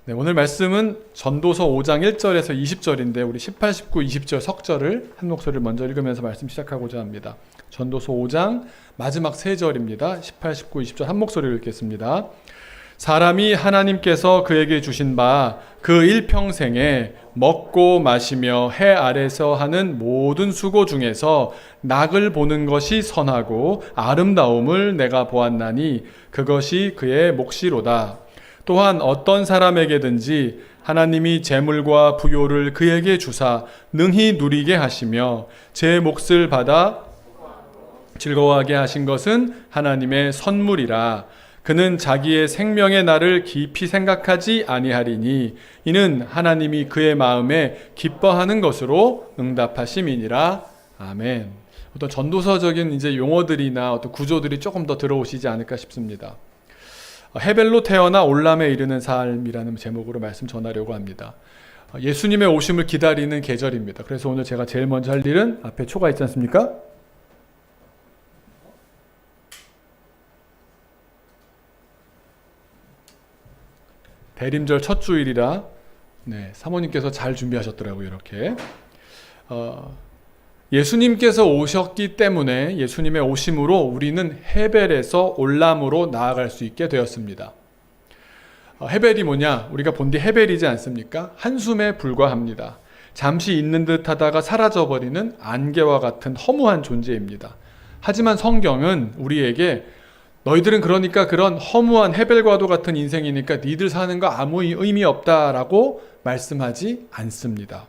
네, 오늘 말씀은 전도서 5장 1절에서 20절인데 우리 18, 19, 20절 석절을 한 목소리를 먼저 읽으면서 말씀 시작하고자 합니다. 전도서 5장 마지막 3절입니다. 18, 19, 20절 한 목소리를 읽겠습니다. 사람이 하나님께서 그에게 주신 바 그 일평생에 먹고 마시며 해 아래서 하는 모든 수고 중에서 낙을 보는 것이 선하고 아름다움을 내가 보았나니 그것이 그의 몫이로다. 또한 어떤 사람에게든지 하나님이 재물과 부요를 그에게 주사 능히 누리게 하시며 제 몫을 받아 즐거워하게 하신 것은 하나님의 선물이라. 그는 자기의 생명의 날을 깊이 생각하지 아니하리니 이는 하나님이 그의 마음에 기뻐하는 것으로 응답하심이니라. 아멘. 어떤 전도서적인 이제 용어들이나 어떤 구조들이 조금 더 들어오시지 않을까 싶습니다. 헤벨로 태어나 올람에 이르는 삶이라는 제목으로 말씀 전하려고 합니다. 예수님의 오심을 기다리는 계절입니다. 그래서 오늘 제가 제일 먼저 할 일은 앞에 초가 있지 않습니까? 대림절 첫 주일이라 사모님께서 잘 준비하셨더라고요. 이렇게 예수님께서 오셨기 때문에 예수님의 오심으로 우리는 헤벨에서 올람으로 나아갈 수 있게 되었습니다. 헤벨이 뭐냐? 우리가 본 뒤 헤벨이지 않습니까? 한숨에 불과합니다. 잠시 있는 듯 하다가 사라져버리는 안개와 같은 허무한 존재입니다. 하지만 성경은 우리에게 너희들은 그러니까 그런 허무한 헤벨과도 같은 인생이니까 니들 사는 거 아무 의미 없다라고 말씀하지 않습니다.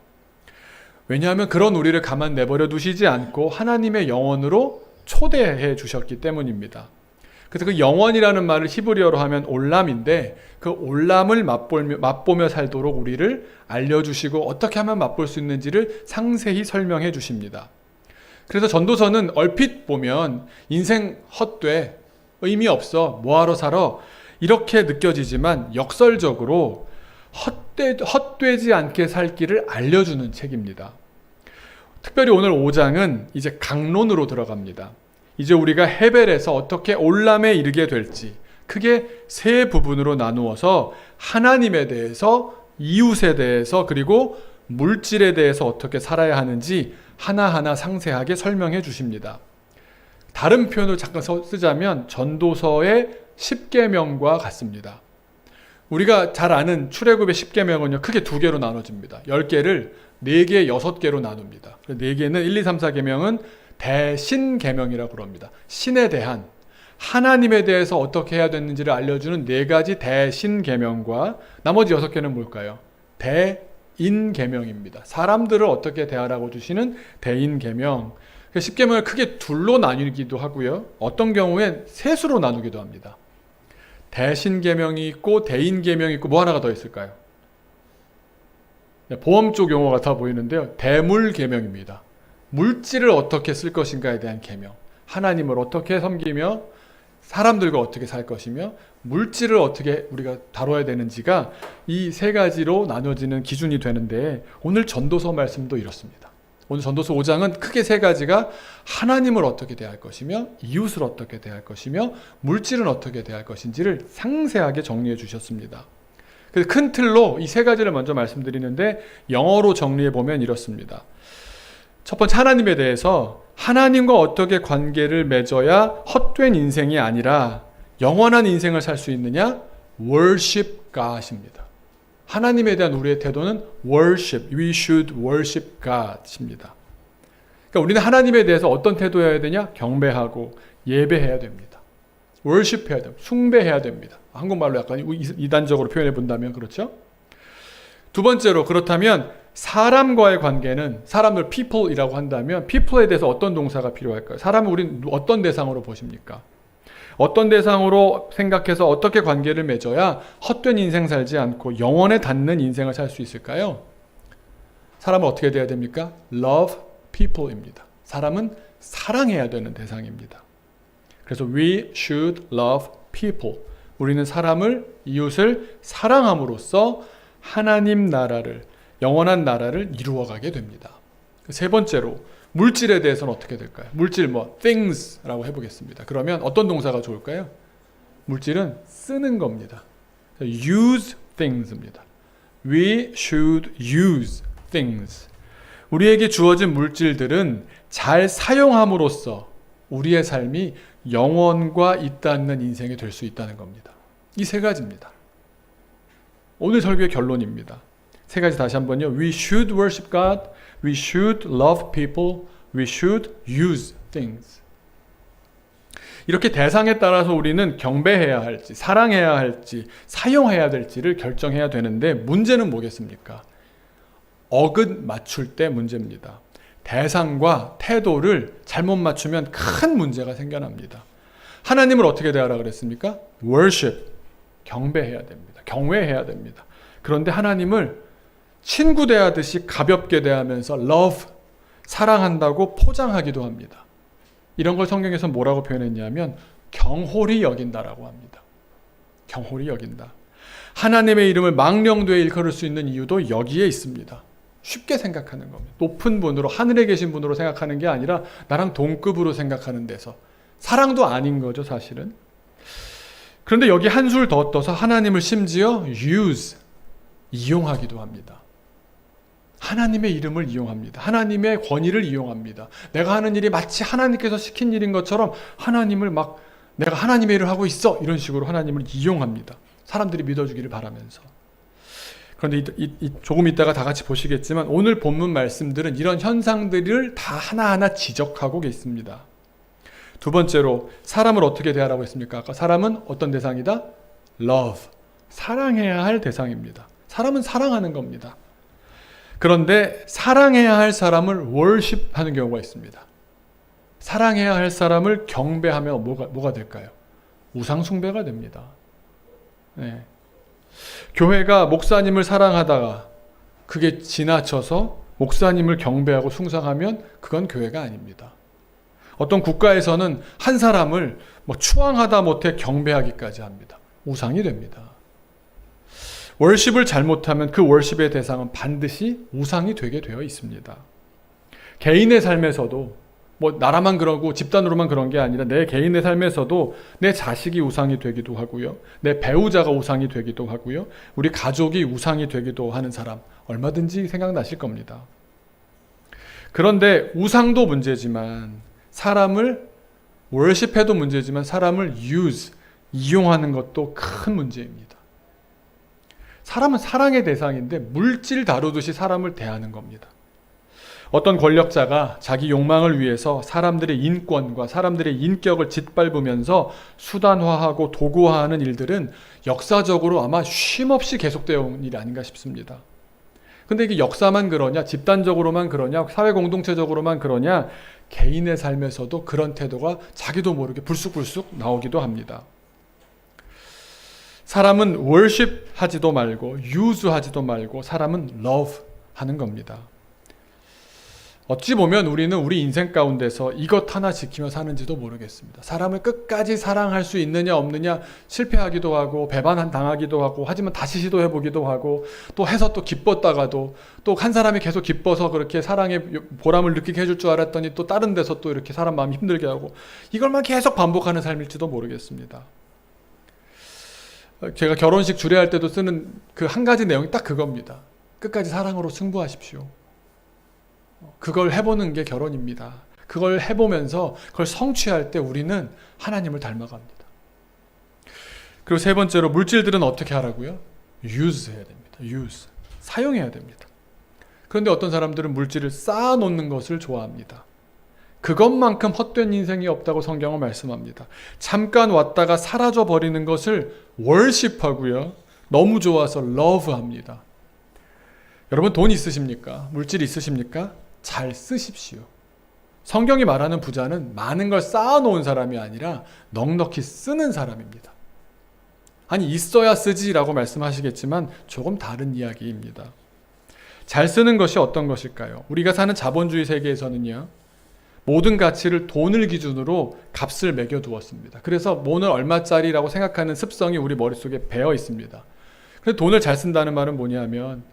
왜냐하면 그런 우리를 가만 내버려 두시지 않고 하나님의 영혼으로 초대해 주셨기 때문입니다. 그래서 그 영혼이라는 말을 히브리어로 하면 올람인데 그 올람을 맛보며 살도록 우리를 알려주시고 어떻게 하면 맛볼 수 있는지를 상세히 설명해 주십니다. 그래서 전도서는 얼핏 보면 인생 헛돼, 의미 없어, 뭐하러 살아 이렇게 느껴지지만 역설적으로 헛되지 않게 살 길을 알려주는 책입니다. 특별히 오늘 5장은 이제 강론으로 들어갑니다. 이제 우리가 헤벨에서 어떻게 올람에 이르게 될지 크게 세 부분으로 나누어서 하나님에 대해서, 이웃에 대해서, 그리고 물질에 대해서 어떻게 살아야 하는지 하나하나 상세하게 설명해 주십니다. 다른 표현을 잠깐 쓰자면 전도서의 10계명과 같습니다. 우리가 잘 아는 출애굽의 10계명은요 크게 두 개로 나눠집니다. 10개를 4개, 6개로 나눕니다. 4개는 1, 2, 3, 4계명은 대신계명이라고 그럽니다. 신에 대한, 하나님에 대해서 어떻게 해야 되는지를 알려주는 4가지 대신계명과 나머지 6개는 뭘까요? 대인계명입니다. 사람들을 어떻게 대하라고 주시는 대인계명. 10계명을 크게 둘로 나누기도 하고요. 어떤 경우엔 셋으로 나누기도 합니다. 대신계명이 있고 대인계명이 있고 뭐 하나가 더 있을까요? 보험 쪽 용어 같아 보이는데요. 대물계명입니다. 물질을 어떻게 쓸 것인가에 대한 계명. 하나님을 어떻게 섬기며 사람들과 어떻게 살 것이며 물질을 어떻게 우리가 다뤄야 되는지가 이 3가지로 나눠지는 기준이 되는데 오늘 전도서 말씀도 이렇습니다. 오늘 전도서 5장은 크게 3가지가 하나님을 어떻게 대할 것이며 이웃을 어떻게 대할 것이며 물질은 어떻게 대할 것인지를 상세하게 정리해 주셨습니다. 그래서 큰 틀로 이 3가지를 먼저 말씀드리는데 영어로 정리해 보면 이렇습니다. 첫 번째 하나님에 대해서 하나님과 어떻게 관계를 맺어야 헛된 인생이 아니라 영원한 인생을 살 수 있느냐? Worship God입니다. 하나님에 대한 우리의 태도는 worship, we should worship God입니다. 그러니까 우리는 하나님에 대해서 어떤 태도여야 되냐? 경배하고 예배해야 됩니다. worship해야 됩니다. 숭배해야 됩니다. 한국말로 약간 이단적으로 표현해 본다면 그렇죠? 두 번째로 그렇다면 사람과의 관계는 사람들 people이라고 한다면 people에 대해서 어떤 동사가 필요할까요? 사람을 우리는 어떤 대상으로 보십니까? 어떤 대상으로 생각해서 어떻게 관계를 맺어야 헛된 인생 살지 않고 영원에 닿는 인생을 살 수 있을까요? 사람은 어떻게 돼야 됩니까? Love people입니다. 사람은 사랑해야 되는 대상입니다. 그래서 we should love people. 우리는 사람을, 이웃을 사랑함으로써 하나님 나라를, 영원한 나라를 이루어가게 됩니다. 세 번째로 물질에 대해서는 어떻게 될까요? 물질 things라고 해보겠습니다. 그러면 어떤 동사가 좋을까요? 물질은 쓰는 겁니다. use things입니다. We should use things. 우리에게 주어진 물질들은 잘 사용함으로써 우리의 삶이 영원과 잇닿는 인생이 될 수 있다는 겁니다. 이 세 가지입니다. 오늘 설교의 결론입니다. 세 가지 다시 한번요. We should worship God, we should love people, we should use things. 이렇게 대상에 따라서 우리는 경배해야 할지, 사랑해야 할지, 사용해야 될지를 결정해야 되는데 문제는 뭐겠습니까? 어긋 맞출 때 문제입니다. 대상과 태도를 잘못 맞추면 큰 문제가 생겨납니다. 하나님을 어떻게 대하라 그랬습니까? worship, 경배해야 됩니다. 경외해야 됩니다. 그런데 하나님을 친구 대하듯이 가볍게 대하면서 love, 사랑한다고 포장하기도 합니다. 이런 걸 성경에서 뭐라고 표현했냐면 경홀히 여긴다라고 합니다. 경홀히 여긴다. 하나님의 이름을 망령되이 일컬을 수 있는 이유도 여기에 있습니다. 쉽게 생각하는 겁니다. 높은 분으로, 하늘에 계신 분으로 생각하는 게 아니라 나랑 동급으로 생각하는 데서. 사랑도 아닌 거죠, 사실은. 그런데 여기 한술 더 떠서 하나님을 심지어 use, 이용하기도 합니다. 하나님의 이름을 이용합니다. 하나님의 권위를 이용합니다. 내가 하는 일이 마치 하나님께서 시킨 일인 것처럼 하나님을 막 내가 하나님의 일을 하고 있어, 이런 식으로 하나님을 이용합니다. 사람들이 믿어주기를 바라면서. 그런데 조금 있다가 다 같이 보시겠지만 오늘 본문 말씀들은 이런 현상들을 다 하나하나 지적하고 계십니다. 두 번째로 사람을 어떻게 대하라고 했습니까? 아까 사람은 어떤 대상이다? love, 사랑해야 할 대상입니다. 사람은 사랑하는 겁니다. 그런데 사랑해야 할 사람을 worship하는 경우가 있습니다. 사랑해야 할 사람을 경배하면 뭐가 될까요? 우상숭배가 됩니다. 네. 교회가 목사님을 사랑하다가 그게 지나쳐서 목사님을 경배하고 숭상하면 그건 교회가 아닙니다. 어떤 국가에서는 한 사람을 추앙하다 못해 경배하기까지 합니다. 우상이 됩니다. 월십을 잘못하면 그 월십의 대상은 반드시 우상이 되게 되어 있습니다. 개인의 삶에서도 나라만 그러고 집단으로만 그런 게 아니라 내 개인의 삶에서도 내 자식이 우상이 되기도 하고요. 내 배우자가 우상이 되기도 하고요. 우리 가족이 우상이 되기도 하는 사람 얼마든지 생각나실 겁니다. 그런데 우상도 문제지만 사람을 월십해도 문제지만 사람을 use, 이용하는 것도 큰 문제입니다. 사람은 사랑의 대상인데 물질 다루듯이 사람을 대하는 겁니다. 어떤 권력자가 자기 욕망을 위해서 사람들의 인권과 사람들의 인격을 짓밟으면서 수단화하고 도구화하는 일들은 역사적으로 아마 쉼없이 계속되어 온 일이 아닌가 싶습니다. 근데 이게 역사만 그러냐, 집단적으로만 그러냐, 사회 공동체적으로만 그러냐, 개인의 삶에서도 그런 태도가 자기도 모르게 불쑥불쑥 나오기도 합니다. 사람은 worship 하지도 말고 use 하지도 말고 사람은 love 하는 겁니다. 어찌 보면 우리는 우리 인생 가운데서 이것 하나 지키며 사는지도 모르겠습니다. 사람을 끝까지 사랑할 수 있느냐 없느냐 실패하기도 하고 배반당하기도 하고 하지만 다시 시도해보기도 하고 또 해서 또 기뻤다가도 또 한 사람이 계속 기뻐서 그렇게 사랑의 보람을 느끼게 해줄 줄 알았더니 또 다른 데서 또 이렇게 사람 마음 힘들게 하고 이걸만 계속 반복하는 삶일지도 모르겠습니다. 제가 결혼식 주례할 때도 쓰는 그 한 가지 내용이 딱 그겁니다. 끝까지 사랑으로 승부하십시오. 그걸 해보는 게 결혼입니다. 그걸 해보면서 그걸 성취할 때 우리는 하나님을 닮아갑니다. 그리고 세 번째로 물질들은 어떻게 하라고요? use 해야 됩니다. use. 사용해야 됩니다. 그런데 어떤 사람들은 물질을 쌓아놓는 것을 좋아합니다. 그것만큼 헛된 인생이 없다고 성경은 말씀합니다. 잠깐 왔다가 사라져 버리는 것을 worship하고요. 너무 좋아서 love합니다. 여러분 돈 있으십니까? 물질 있으십니까? 잘 쓰십시오. 성경이 말하는 부자는 많은 걸 쌓아놓은 사람이 아니라 넉넉히 쓰는 사람입니다. 아니 있어야 쓰지라고 말씀하시겠지만 조금 다른 이야기입니다. 잘 쓰는 것이 어떤 것일까요? 우리가 사는 자본주의 세계에서는요. 모든 가치를 돈을 기준으로 값을 매겨두었습니다. 그래서 뭐는 얼마짜리라고 생각하는 습성이 우리 머릿속에 배어 있습니다. 그래서 돈을 잘 쓴다는 말은 뭐냐면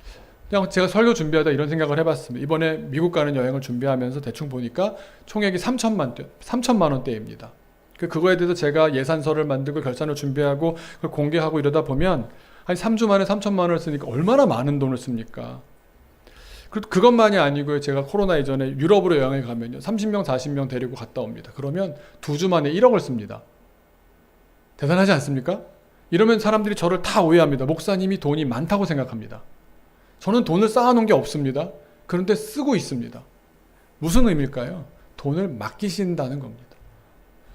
그냥 제가 설교 준비하다 이런 생각을 해봤습니다. 이번에 미국 가는 여행을 준비하면서 대충 보니까 총액이 3천만 원대입니다. 그거에 대해서 제가 예산서를 만들고 결산을 준비하고 그걸 공개하고 이러다 보면 아니 3주 만에 3천만 원을 쓰니까 얼마나 많은 돈을 씁니까? 그것만이 아니고요. 제가 코로나 이전에 유럽으로 여행을 가면요. 30명, 40명 데리고 갔다 옵니다. 그러면 2주 만에 1억을 씁니다. 대단하지 않습니까? 이러면 사람들이 저를 다 오해합니다. 목사님이 돈이 많다고 생각합니다. 저는 돈을 쌓아놓은 게 없습니다. 그런데 쓰고 있습니다. 무슨 의미일까요? 돈을 맡기신다는 겁니다.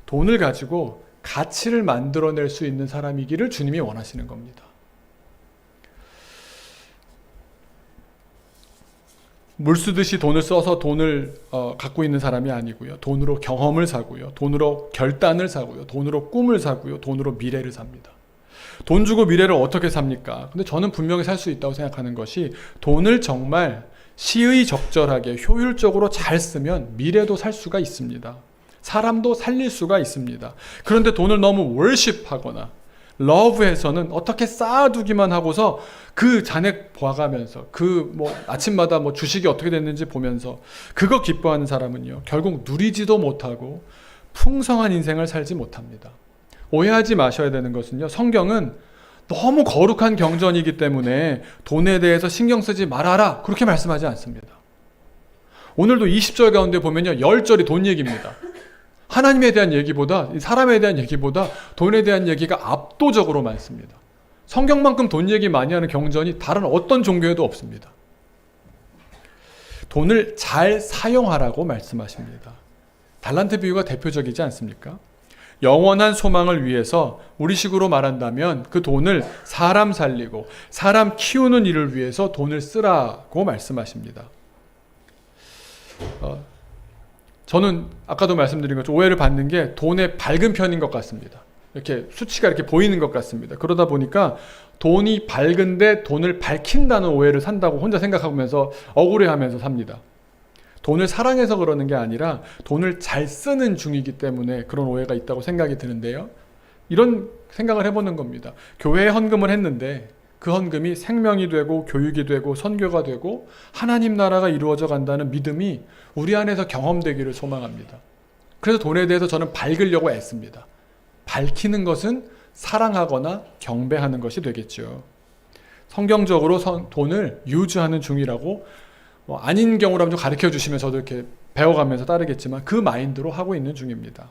돈을 가지고 가치를 만들어낼 수 있는 사람이기를 주님이 원하시는 겁니다. 물 쓰듯이 돈을 써서 돈을 갖고 있는 사람이 아니고요. 돈으로 경험을 사고요. 돈으로 결단을 사고요. 돈으로 꿈을 사고요. 돈으로 미래를 삽니다. 돈 주고 미래를 어떻게 삽니까? 근데 저는 분명히 살 수 있다고 생각하는 것이 돈을 정말 시의적절하게 효율적으로 잘 쓰면 미래도 살 수가 있습니다. 사람도 살릴 수가 있습니다. 그런데 돈을 너무 월십하거나 러브에서는 어떻게 쌓아두기만 하고서 그 잔액 봐가면서 아침마다 주식이 어떻게 됐는지 보면서 그거 기뻐하는 사람은요, 결국 누리지도 못하고 풍성한 인생을 살지 못합니다. 오해하지 마셔야 되는 것은요, 성경은 너무 거룩한 경전이기 때문에 돈에 대해서 신경 쓰지 말아라 그렇게 말씀하지 않습니다. 오늘도 20절 가운데 보면요, 10절이 돈 얘기입니다. 하나님에 대한 얘기보다, 사람에 대한 얘기보다 돈에 대한 얘기가 압도적으로 많습니다. 성경만큼 돈 얘기 많이 하는 경전이 다른 어떤 종교에도 없습니다. 돈을 잘 사용하라고 말씀하십니다. 달란트 비유가 대표적이지 않습니까? 영원한 소망을 위해서, 우리식으로 말한다면 그 돈을 사람 살리고 사람 키우는 일을 위해서 돈을 쓰라고 말씀하십니다. 저는 아까도 말씀드린 것처럼 오해를 받는 게 돈의 밝은 편인 것 같습니다. 이렇게 수치가 이렇게 보이는 것 같습니다. 그러다 보니까 돈이 밝은데 돈을 밝힌다는 오해를 산다고 혼자 생각하면서 억울해하면서 삽니다. 돈을 사랑해서 그러는 게 아니라 돈을 잘 쓰는 중이기 때문에 그런 오해가 있다고 생각이 드는데요. 이런 생각을 해보는 겁니다. 교회에 헌금을 했는데 그 헌금이 생명이 되고 교육이 되고 선교가 되고 하나님 나라가 이루어져 간다는 믿음이 우리 안에서 경험되기를 소망합니다. 그래서 돈에 대해서 저는 밝으려고 애씁니다. 밝히는 것은 사랑하거나 경배하는 것이 되겠죠. 성경적으로 돈을 유주하는 중이라고 아닌 경우라면 좀 가르쳐 주시면 저도 이렇게 배워가면서 따르겠지만 그 마인드로 하고 있는 중입니다.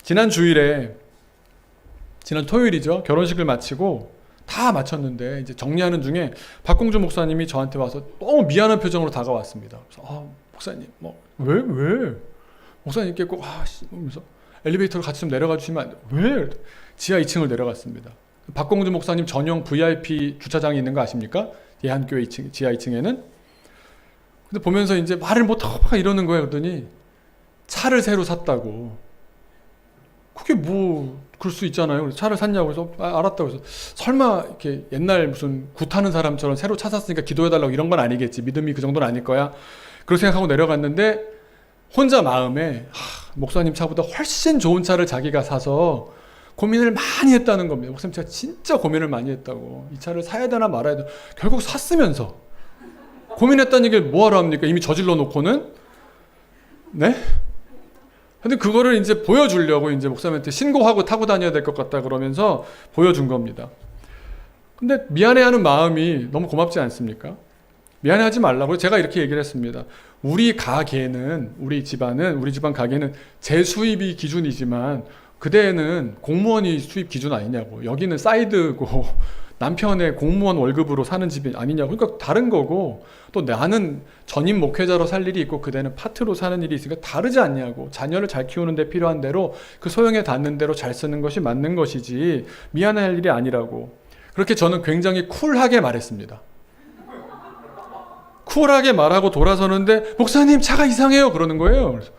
지난 토요일이죠. 결혼식을 마치고 다 마쳤는데 이제 정리하는 중에 박공주 목사님이 저한테 와서 너무 미안한 표정으로 다가왔습니다. 그래서 목사님 왜? 목사님께 꼭 하면서 엘리베이터로 같이 좀 내려가 주시면 안 돼요? 왜? 지하 2층을 내려갔습니다. 박공주 목사님 전용 VIP 주차장이 있는 거 아십니까? 예한교회 2층, 지하 2층에는. 근데 보면서 이제 말을 못하고 이러는 거예요. 그러더니 차를 새로 샀다고. 그게 그럴 수 있잖아요. 그래서 차를 샀냐고 해서 알았다고 해서 설마 이렇게 옛날 무슨 굿하는 사람처럼 새로 차 샀으니까 기도해달라고 이런 건 아니겠지. 믿음이 그 정도는 아닐 거야. 그렇게 생각하고 내려갔는데 혼자 마음에 목사님 차보다 훨씬 좋은 차를 자기가 사서 고민을 많이 했다는 겁니다. 목사님 제가 진짜 고민을 많이 했다고. 이 차를 사야 되나 말아야 되나. 결국 샀으면서 고민했다는 얘기를 뭐하러 합니까? 이미 저질러 놓고는. 네? 근데 그거를 이제 보여주려고 이제 목사님한테 신고하고 타고 다녀야 될 것 같다 그러면서 보여준 겁니다. 근데 미안해하는 마음이 너무 고맙지 않습니까? 미안해하지 말라고 제가 이렇게 얘기를 했습니다. 우리 집안 가게는 제 수입이 기준이지만 그대는 공무원이 수입 기준 아니냐고. 여기는 사이드고 남편의 공무원 월급으로 사는 집이 아니냐고. 그러니까 다른 거고, 또 나는 전임 목회자로 살 일이 있고 그대는 파트로 사는 일이 있으니까 다르지 않냐고. 자녀를 잘 키우는 데 필요한 대로 그 소용에 닿는 대로 잘 쓰는 것이 맞는 것이지 미안할 일이 아니라고. 그렇게 저는 굉장히 쿨하게 말했습니다. 쿨하게 말하고 돌아서는데 목사님 차가 이상해요 그러는 거예요. 그래서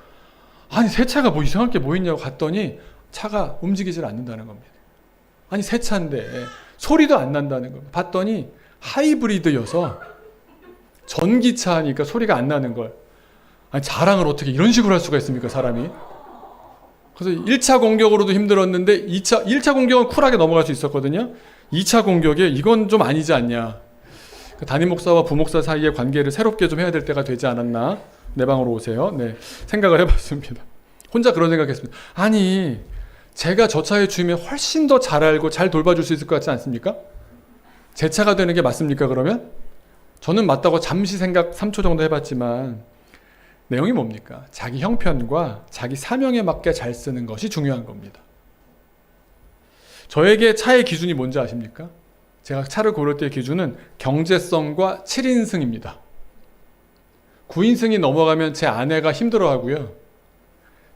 아니 새 차가 뭐 이상할 게 뭐 있냐고 갔더니 차가 움직이질 않는다는 겁니다. 아니 새 차인데 소리도 안 난다는 겁니다. 봤더니 하이브리드여서 전기차니까 소리가 안 나는 걸. 아니 자랑을 어떻게 이런 식으로 할 수가 있습니까 사람이. 그래서 1차 공격으로도 힘들었는데 1차 공격은 쿨하게 넘어갈 수 있었거든요. 2차 공격에 이건 좀 아니지 않냐. 담임 목사와 부목사 사이의 관계를 새롭게 좀 해야 될 때가 되지 않았나. 내 방으로 오세요. 네, 생각을 해봤습니다. 혼자 그런 생각했습니다. 아니 제가 저 차의 주인을 훨씬 더 잘 알고 잘 돌봐줄 수 있을 것 같지 않습니까? 제 차가 되는 게 맞습니까, 그러면? 저는 맞다고 잠시 생각 3초 정도 해봤지만 내용이 뭡니까? 자기 형편과 자기 사명에 맞게 잘 쓰는 것이 중요한 겁니다. 저에게 차의 기준이 뭔지 아십니까? 제가 차를 고를 때의 기준은 경제성과 7인승입니다. 9인승이 넘어가면 제 아내가 힘들어하고요.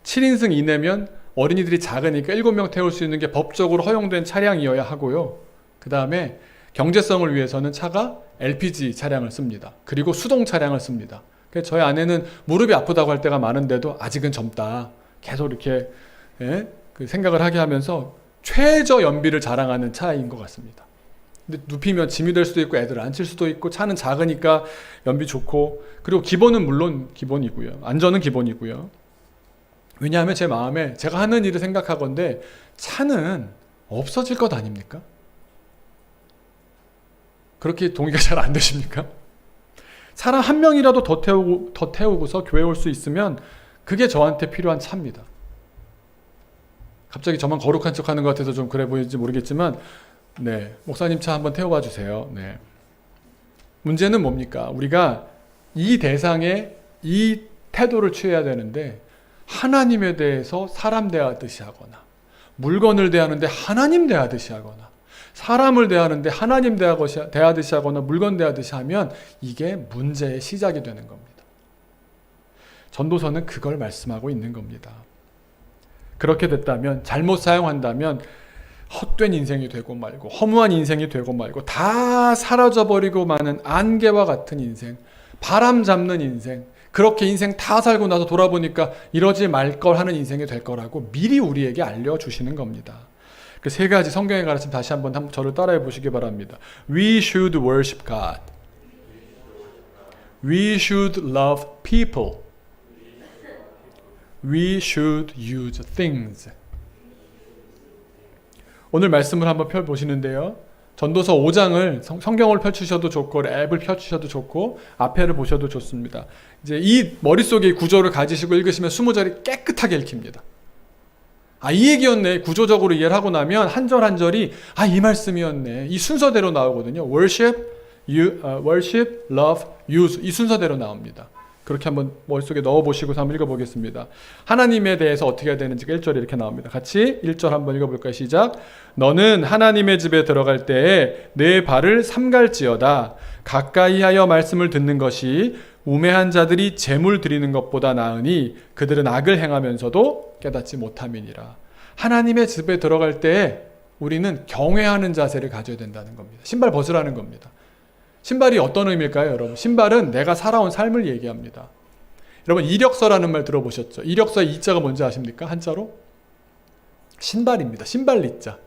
7인승 이내면 어린이들이 작으니까 7명 태울 수 있는 게 법적으로 허용된 차량이어야 하고요. 그 다음에 경제성을 위해서는 차가 LPG 차량을 씁니다. 그리고 수동 차량을 씁니다. 그래서 저희 아내는 무릎이 아프다고 할 때가 많은데도 아직은 젊다. 계속 이렇게 그 생각을 하게 하면서 최저 연비를 자랑하는 차인 것 같습니다. 근데 눕히면 짐이 될 수도 있고 애들을 앉힐 수도 있고 차는 작으니까 연비 좋고 그리고 기본은 물론 기본이고요. 안전은 기본이고요. 왜냐하면 제 마음에 제가 하는 일을 생각하건대 차는 없어질 것 아닙니까? 그렇게 동의가 잘 안 되십니까? 사람 한 명이라도 더 태우고서 교회 올 수 있으면 그게 저한테 필요한 차입니다. 갑자기 저만 거룩한 척 하는 것 같아서 좀 그래 보이는지 모르겠지만 네, 목사님 차 한번 태워봐 주세요. 네. 문제는 뭡니까? 우리가 이 대상에 이 태도를 취해야 되는데 하나님에 대해서 사람 대하듯이 하거나 물건을 대하는데 하나님 대하듯이 하거나 사람을 대하는데 하나님 대하듯이 하거나 물건 대하듯이 하면 이게 문제의 시작이 되는 겁니다. 전도서는 그걸 말씀하고 있는 겁니다. 그렇게 됐다면 잘못 사용한다면 헛된 인생이 되고 말고 허무한 인생이 되고 말고 다 사라져버리고 마는 안개와 같은 인생, 바람 잡는 인생, 그렇게 인생 다 살고 나서 돌아보니까 이러지 말걸 하는 인생이 될 거라고 미리 우리에게 알려주시는 겁니다. 그 세 가지 성경의 가르침 다시 한번 저를 따라해 보시기 바랍니다. We should worship God. We should love people. We should use things. 오늘 말씀을 한번 펴보시는데요. 전도서 5장을 성경을 펼치셔도 좋고 앱을 펼치셔도 좋고 앞에를 보셔도 좋습니다. 이제 이 머릿속에 구조를 가지시고 읽으시면 20절이 깨끗하게 읽힙니다. 이 얘기였네. 구조적으로 이해를 하고 나면 한 절 한 절이 이 말씀이었네. 이 순서대로 나오거든요. worship, love, use 이 순서대로 나옵니다. 그렇게 한번 머릿속에 넣어보시고 한번 읽어보겠습니다. 하나님에 대해서 어떻게 해야 되는지 1절에 이렇게 나옵니다. 같이 1절 한번 읽어볼까요? 시작. 너는 하나님의 집에 들어갈 때에 내 발을 삼갈지어다. 가까이 하여 말씀을 듣는 것이 우매한 자들이 재물 드리는 것보다 나으니 그들은 악을 행하면서도 깨닫지 못함이니라. 하나님의 집에 들어갈 때에 우리는 경외하는 자세를 가져야 된다는 겁니다. 신발 벗으라는 겁니다. 신발이 어떤 의미일까요, 여러분? 신발은 내가 살아온 삶을 얘기합니다. 여러분, 이력서라는 말 들어보셨죠? 이력서의 이자가 뭔지 아십니까? 한자로? 신발입니다. 신발 리자.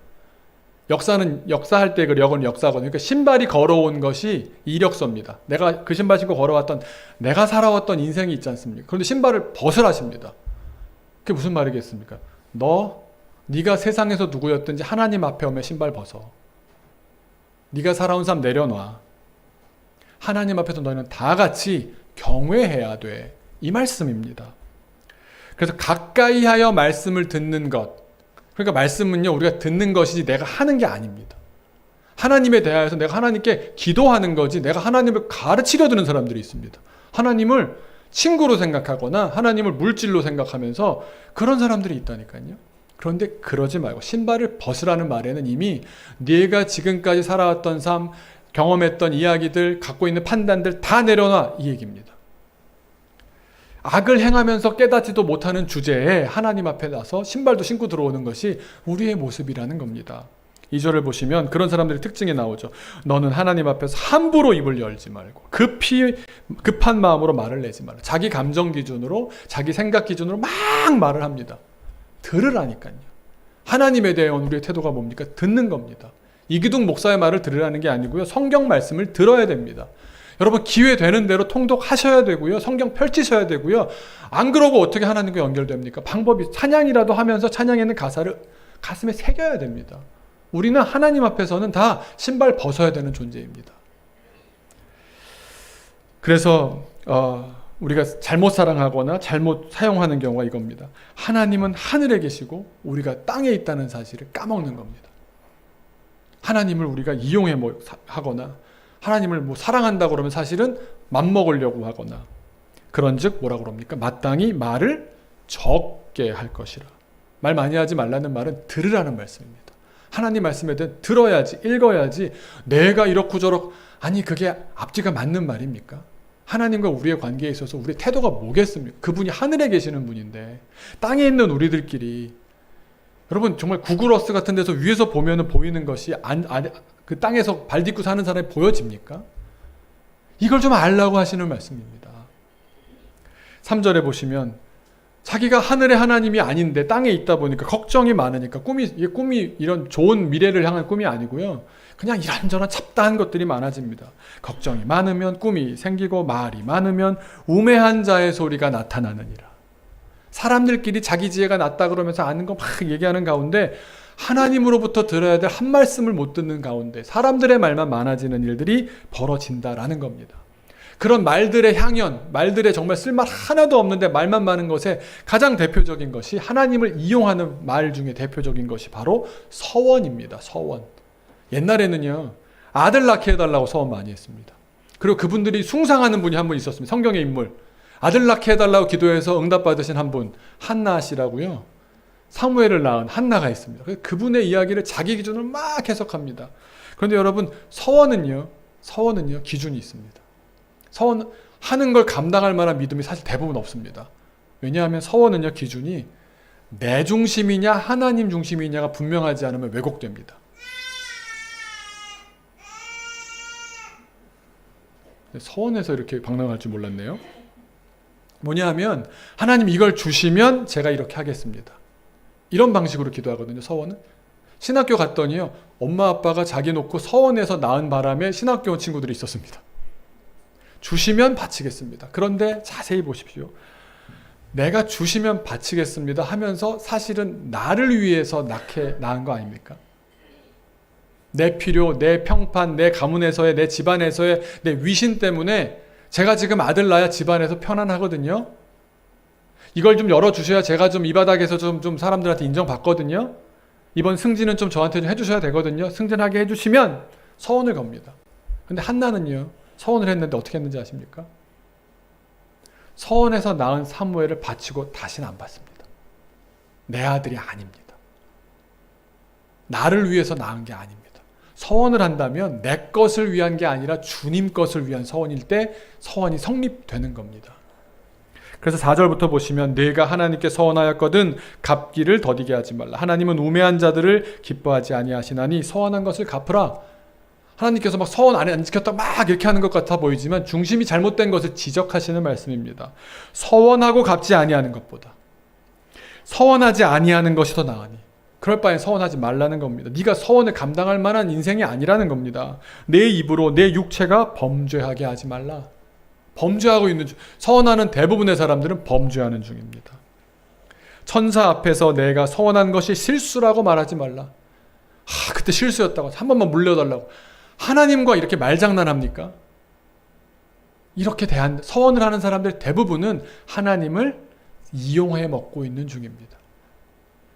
역사는 역사할 때 그 역은 역사거든요. 그러니까 신발이 걸어온 것이 이력서입니다. 내가 그 신발 신고 걸어왔던 내가 살아왔던 인생이 있지 않습니까? 그런데 신발을 벗으라십니다. 그게 무슨 말이겠습니까? 네가 세상에서 누구였든지 하나님 앞에 오면 신발 벗어. 네가 살아온 삶 내려놔. 하나님 앞에서 너희는 다 같이 경외해야 돼. 이 말씀입니다. 그래서 가까이 하여 말씀을 듣는 것. 그러니까 말씀은요, 우리가 듣는 것이지 내가 하는 게 아닙니다. 하나님에 대하여서 내가 하나님께 기도하는 거지 내가 하나님을 가르치려 드는 사람들이 있습니다. 하나님을 친구로 생각하거나 하나님을 물질로 생각하면서 그런 사람들이 있다니까요. 그런데 그러지 말고 신발을 벗으라는 말에는 이미 네가 지금까지 살아왔던 삶, 경험했던 이야기들, 갖고 있는 판단들 다 내려놔 이 얘기입니다. 악을 행하면서 깨닫지도 못하는 주제에 하나님 앞에 나서 신발도 신고 들어오는 것이 우리의 모습이라는 겁니다. 2절을 보시면 그런 사람들의 특징이 나오죠. 너는 하나님 앞에서 함부로 입을 열지 말고 급한 마음으로 말을 내지 말라. 자기 감정 기준으로 자기 생각 기준으로 막 말을 합니다. 들으라니까요. 하나님에 대한 우리의 태도가 뭡니까? 듣는 겁니다. 이기둥 목사의 말을 들으라는 게 아니고요. 성경 말씀을 들어야 됩니다. 여러분 기회 되는 대로 통독하셔야 되고요. 성경 펼치셔야 되고요. 안 그러고 어떻게 하나님과 연결됩니까? 방법이 찬양이라도 하면서 찬양에는 가사를 가슴에 새겨야 됩니다. 우리는 하나님 앞에서는 다 신발 벗어야 되는 존재입니다. 그래서 우리가 잘못 사랑하거나 잘못 사용하는 경우가 이겁니다. 하나님은 하늘에 계시고 우리가 땅에 있다는 사실을 까먹는 겁니다. 하나님을 우리가 이용해 하거나 하나님을 사랑한다고 그러면 사실은 맘먹으려고 하거나, 그런즉 뭐라고 그럽니까? 마땅히 말을 적게 할 것이라. 말 많이 하지 말라는 말은 들으라는 말씀입니다. 하나님 말씀에 대해 들어야지, 읽어야지. 내가 이렇고 저렇고, 아니 그게 앞뒤가 맞는 말입니까? 하나님과 우리의 관계에 있어서 우리의 태도가 뭐겠습니까? 그분이 하늘에 계시는 분인데 땅에 있는 우리들끼리, 여러분 정말 구글어스 같은 데서 위에서 보면은 보이는 것이 그 땅에서 발 딛고 사는 사람이 보여집니까? 이걸 좀 알라고 하시는 말씀입니다. 3절에 보시면 자기가 하늘의 하나님이 아닌데 땅에 있다 보니까 걱정이 많으니까, 꿈이 이런 좋은 미래를 향한 꿈이 아니고요, 그냥 이런저런 잡다한 것들이 많아집니다. 걱정이 많으면 꿈이 생기고 말이 많으면 우매한 자의 소리가 나타나느니라. 사람들끼리 자기 지혜가 낫다 그러면서 아는 거 막 얘기하는 가운데 하나님으로부터 들어야 될 한 말씀을 못 듣는 가운데 사람들의 말만 많아지는 일들이 벌어진다라는 겁니다. 그런 말들의 향연, 말들의 정말 쓸말 하나도 없는데 말만 많은 것에 가장 대표적인 것이, 하나님을 이용하는 말 중에 대표적인 것이 바로 서원입니다. 서원. 옛날에는요, 아들 낳게 해달라고 서원 많이 했습니다. 그리고 그분들이 숭상하는 분이 한 분 있었습니다. 성경의 인물. 아들 낳게 해달라고 기도해서 응답받으신 한 분, 한나 씨라고요. 사무엘을 낳은 한나가 있습니다. 그분의 이야기를 자기 기준으로 막 해석합니다. 그런데 여러분, 서원은요 기준이 있습니다. 서원하는 걸 감당할 만한 믿음이 사실 대부분 없습니다. 왜냐하면 서원은요, 기준이 내 중심이냐 하나님 중심이냐가 분명하지 않으면 왜곡됩니다. 서원에서 이렇게 방랑할 줄 몰랐네요. 뭐냐 하면, 하나님 이걸 주시면 제가 이렇게 하겠습니다. 이런 방식으로 기도하거든요, 서원은. 신학교 갔더니요, 엄마 아빠가 자기 놓고 서원에서 낳은 바람에 신학교 온 친구들이 있었습니다. 주시면 바치겠습니다. 그런데 자세히 보십시오. 내가 주시면 바치겠습니다 하면서 사실은 나를 위해서 낳은 거 아닙니까? 내 필요, 내 평판, 내 가문에서의, 내 집안에서의 내 위신 때문에 제가 지금 아들 낳아야 집안에서 편안하거든요. 이걸 좀 열어주셔야 제가 좀 이 바닥에서 좀 사람들한테 인정받거든요. 이번 승진은 좀 저한테 좀 해주셔야 되거든요. 승진하게 해주시면 서원을 겁니다. 근데 한나는요, 서원을 했는데 어떻게 했는지 아십니까? 서원에서 낳은 사무엘을 바치고 다시는 안 받습니다. 내 아들이 아닙니다. 나를 위해서 낳은 게 아닙니다. 서원을 한다면 내 것을 위한 게 아니라 주님 것을 위한 서원일 때 서원이 성립되는 겁니다. 그래서 4절부터 보시면, 내가 하나님께 서원하였거든 갚기를 더디게 하지 말라. 하나님은 우매한 자들을 기뻐하지 아니하시나니 서원한 것을 갚으라. 하나님께서 막 서원 안 지켰다 막 이렇게 하는 것 같아 보이지만 중심이 잘못된 것을 지적하시는 말씀입니다. 서원하고 갚지 아니하는 것보다 서원하지 아니하는 것이 더 나으니 그럴 바엔 서원하지 말라는 겁니다. 네가 서원을 감당할 만한 인생이 아니라는 겁니다. 내 입으로 내 육체가 범죄하게 하지 말라. 범죄하고 있는 중, 서원하는 대부분의 사람들은 범죄하는 중입니다. 천사 앞에서 내가 서원한 것이 실수라고 말하지 말라. 그때 실수였다고 한 번만 물려달라고. 하나님과 이렇게 말장난합니까? 이렇게 서원을 하는 사람들 대부분은 하나님을 이용해 먹고 있는 중입니다.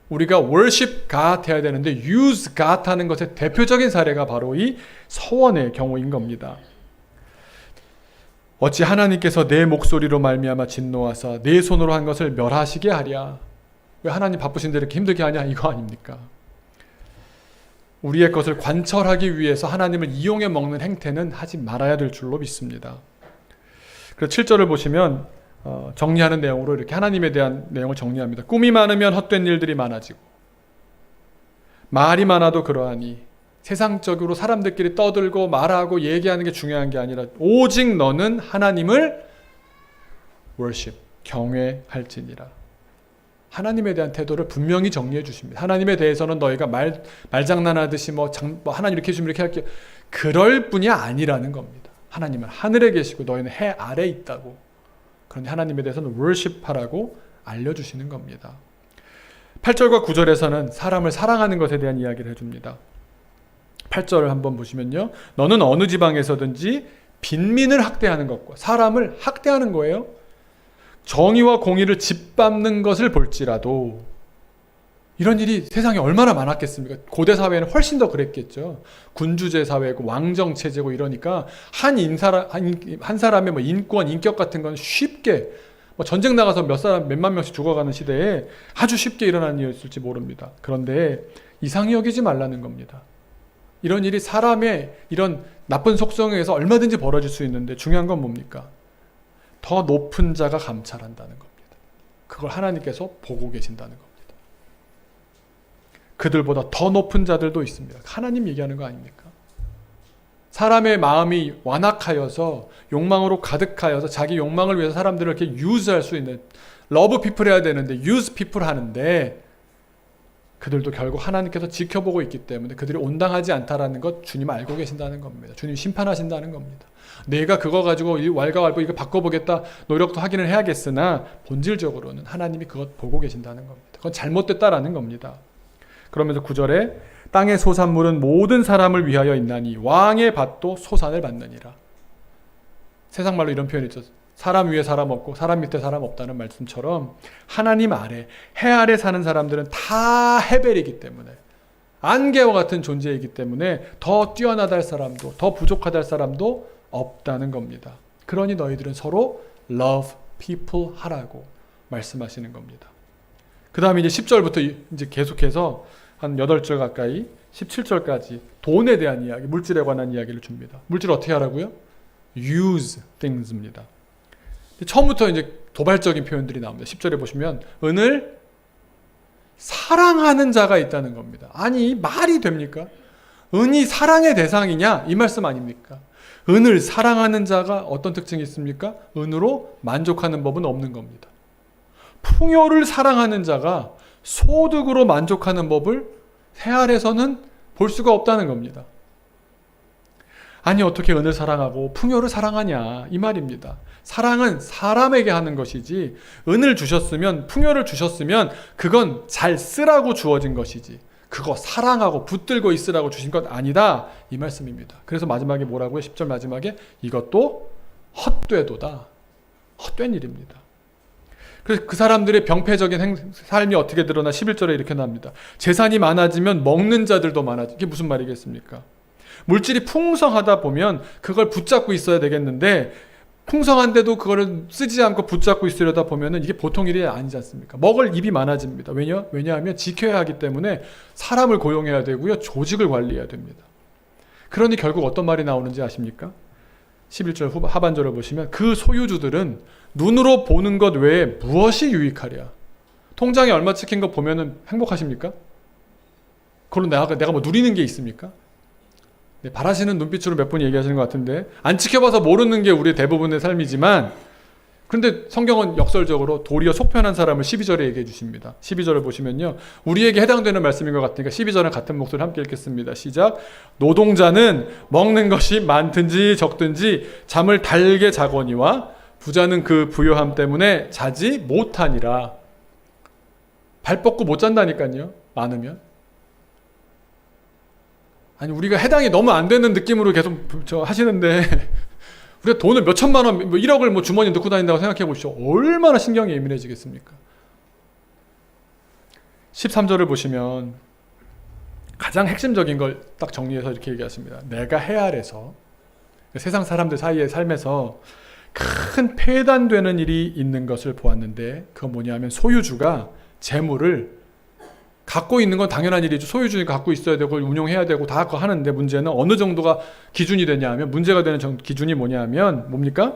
우리가 worship God 해야 되는데 use God 하는 것의 대표적인 사례가 바로 이 서원의 경우인 겁니다. 어찌 하나님께서 내 목소리로 말미암아 진노하사 내 손으로 한 것을 멸하시게 하랴. 왜 하나님 바쁘신데 이렇게 힘들게 하냐, 이거 아닙니까? 우리의 것을 관철하기 위해서 하나님을 이용해 먹는 행태는 하지 말아야 될 줄로 믿습니다. 그래서 7절을 보시면 정리하는 내용으로 이렇게 하나님에 대한 내용을 정리합니다. 꿈이 많으면 헛된 일들이 많아지고 말이 많아도 그러하니, 세상적으로 사람들끼리 떠들고 말하고 얘기하는 게 중요한 게 아니라 오직 너는 하나님을 worship, 경외할지니라. 하나님에 대한 태도를 분명히 정리해 주십니다. 하나님에 대해서는 너희가 말장난하듯이 하나님 이렇게 해주면 이렇게 할게요, 그럴 뿐이 아니라는 겁니다. 하나님은 하늘에 계시고 너희는 해 아래에 있다고. 그런데 하나님에 대해서는 worship하라고 알려주시는 겁니다. 8절과 9절에서는 사람을 사랑하는 것에 대한 이야기를 해줍니다. 8절을 한번 보시면요, 너는 어느 지방에서든지 빈민을 학대하는 것과, 사람을 학대하는 거예요. 정의와 공의를 짓밟는 것을 볼지라도 이런 일이 세상에 얼마나 많았겠습니까? 고대 사회는 훨씬 더 그랬겠죠. 군주제 사회고 왕정 체제고 이러니까 한 사람의 뭐 인권, 인격 같은 건 쉽게 뭐 전쟁 나가서 몇만 명씩 죽어가는 시대에 아주 쉽게 일어난 일이었을지 모릅니다. 그런데 이상히 여기지 말라는 겁니다. 이런 일이 사람의 이런 나쁜 속성에 의해서 얼마든지 벌어질 수 있는데 중요한 건 뭡니까? 더 높은 자가 감찰한다는 겁니다. 그걸 하나님께서 보고 계신다는 겁니다. 그들보다 더 높은 자들도 있습니다. 하나님 얘기하는 거 아닙니까? 사람의 마음이 완악하여서 욕망으로 가득하여서 자기 욕망을 위해서 사람들을 이렇게 유즈할 수 있는 러브 피플 해야 되는데 유즈 피플 하는데 그들도 결국 하나님께서 지켜보고 있기 때문에 그들이 온당하지 않다라는 것 주님 알고 계신다는 겁니다. 주님 심판하신다는 겁니다. 내가 그거 가지고 왈가왈부 이거 바꿔보겠다 노력도 하기는 해야겠으나 본질적으로는 하나님이 그것 보고 계신다는 겁니다. 그건 잘못됐다라는 겁니다. 그러면서 9절에 땅의 소산물은 모든 사람을 위하여 있나니 왕의 밭도 소산을 받느니라. 세상 말로 이런 표현이 있죠. 사람 위에 사람 없고 사람 밑에 사람 없다는 말씀처럼 하나님 아래 해 아래 사는 사람들은 다 헤벨이기 때문에 안개와 같은 존재이기 때문에 더 뛰어나다 할 사람도 더 부족하다 할 사람도 없다는 겁니다. 그러니 너희들은 서로 love people 하라고 말씀하시는 겁니다. 그 다음에 이제 10절부터 이제 계속해서 한 8절 가까이 17절까지 돈에 대한 이야기, 물질에 관한 이야기를 줍니다. 물질을 어떻게 하라고요? use things입니다. 처음부터 이제 도발적인 표현들이 나옵니다. 10절에 보시면 은을 사랑하는 자가 있다는 겁니다. 아니 말이 됩니까? 은이 사랑의 대상이냐? 이 말씀 아닙니까? 은을 사랑하는 자가 어떤 특징이 있습니까? 은으로 만족하는 법은 없는 겁니다. 풍요를 사랑하는 자가 소득으로 만족하는 법을 해 아래서는 볼 수가 없다는 겁니다. 아니 어떻게 은을 사랑하고 풍요를 사랑하냐 이 말입니다. 사랑은 사람에게 하는 것이지 은을 주셨으면 풍요를 주셨으면 그건 잘 쓰라고 주어진 것이지 그거 사랑하고 붙들고 있으라고 주신 것 아니다 이 말씀입니다. 그래서 마지막에 뭐라고요? 10절 마지막에 이것도 헛되도다. 헛된 일입니다. 그래서 그 사람들의 병폐적인 삶이 어떻게 드러나 11절에 이렇게 나옵니다. 재산이 많아지면 먹는 자들도 많아지. 이게 무슨 말이겠습니까? 물질이 풍성하다 보면 그걸 붙잡고 있어야 되겠는데 풍성한데도 그거를 쓰지 않고 붙잡고 있으려다 보면은 이게 보통 일이 아니지 않습니까? 먹을 입이 많아집니다. 왜냐하면 지켜야 하기 때문에 사람을 고용해야 되고요. 조직을 관리해야 됩니다. 그러니 결국 어떤 말이 나오는지 아십니까? 11절 하반절을 보시면 그 소유주들은 눈으로 보는 것 외에 무엇이 유익하랴? 통장에 얼마 찍힌 거 보면은 행복하십니까? 그걸로 내가 뭐 누리는 게 있습니까? 네, 바라시는 눈빛으로 몇 분 얘기하시는 것 같은데 안 지켜봐서 모르는 게 우리 대부분의 삶이지만 그런데 성경은 역설적으로 도리어 속편한 사람을 12절에 얘기해 주십니다. 12절을 보시면요. 우리에게 해당되는 말씀인 것 같으니까 12절은 같은 목소리를 함께 읽겠습니다. 시작. 노동자는 먹는 것이 많든지 적든지 잠을 달게 자거니와 부자는 그 부요함 때문에 자지 못하니라. 발 뻗고 못 잔다니까요. 많으면. 아니 우리가 해당이 너무 안 되는 느낌으로 계속 하시는데 우리가 돈을 몇 천만 원, 1억을 뭐 주머니에 넣고 다닌다고 생각해 보시죠. 얼마나 신경이 예민해지겠습니까? 13절을 보시면 가장 핵심적인 걸 딱 정리해서 이렇게 얘기하십니다. 내가 해 아래서 세상 사람들 사이의 삶에서 큰 폐단되는 일이 있는 것을 보았는데 그건 뭐냐면 소유주가 재물을 갖고 있는 건 당연한 일이죠. 소유주니까 갖고 있어야 되고 운용해야 되고 다 그거 하는데 문제는 어느 정도가 기준이 되냐 하면 문제가 되는 기준이 뭐냐 하면 뭡니까?